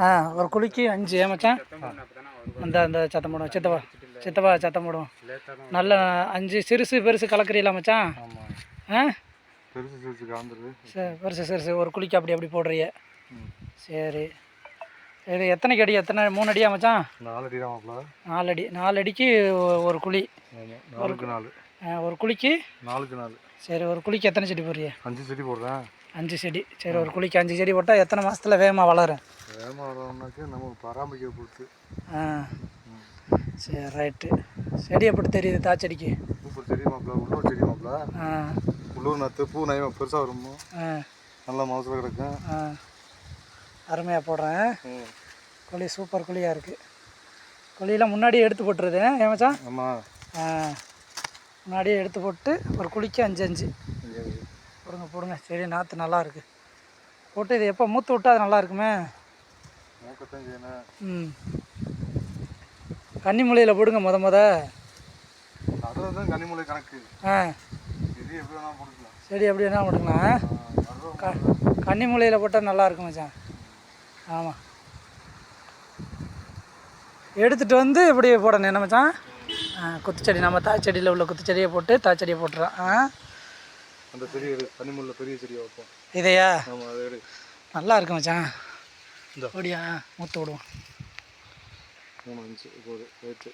ஆ ஒரு குழிக்கு 5 ஏமாச்சான். அந்த அந்த சத்தம் போடுவோம் சித்தப்பா சத்தம் போடுவோம். நல்ல 5 சிறுசு பெருசு கலக்கிறீங்களா மச்சான்? ஆ பெருசு சிறுசு ஒரு குழிக்கு அப்படி போடுறிய. சரி, இது எத்தனைக்கு அடி? 3 அடியா மச்சான்? 4 அடி தான். 4 அடி. 4 அடிக்கு ஒரு குழி. ஒரு குழிக்கு 4. சரி, ஒரு குழிக்கு எத்தனை செடி போடுறிய? 5 செடி போடுறேன். 5 செடி. சரி, ஒரு குழிக்கு 5 செடி போட்டால் எத்தனை மாதத்தில் வேகமாக வளரும்? வேகமாக வளரணுன்னாக்கா நம்ம பராமரிக்க பொறுத்து. சரி, ரைட்டு. செடி எப்படி தெரியுது? தாச்செடிக்கு சூப்பர் செடி மாப்பிள்ள. உள்ளூர் செடி மாப்பிள்ள. உள்ளூர் நத்து பூ நயம் பெருசாக வருமோ. நல்லா மவுசில் கிடக்கும். அருமையாக போடுறேன். குழி சூப்பர் குழியாக இருக்குது. குழியெல்லாம் முன்னாடியே எடுத்து போட்டுருது ஏமாச்சா? ஆமாம், முன்னாடியே எடுத்து போட்டு ஒரு குழிக்கு 5 போடுங்க. சரி, நாற்று நல்லா இருக்குது. போட்டு இது எப்போ மூத்து விட்டால் அது நல்லா இருக்குமே. கன்னிமூலையில் போடுங்க முத. அதுதான் கன்னிமூலை கணக்கு. செடி எப்படி வேணால் போட்டுக்கலாம். கன்னிமூலையில் போட்டால் நல்லா இருக்கும் மச்சான். ஆமாம், எடுத்துகிட்டு வந்து இப்படி போடணும் என்ன மச்சான்? குத்துச்செடி நம்ம தாய்ச்செடியில் உள்ள குத்துச்செடியை போட்டு தாய்ச்செடியை போட்டுறோம். அந்த செடி கன்னிமூலையில் பெரிய செடியை வைப்போம். இதையா? நல்லா இருக்கும் மச்சான். இந்த அப்படியா மூத்து விடுவோம். 3 5 போது.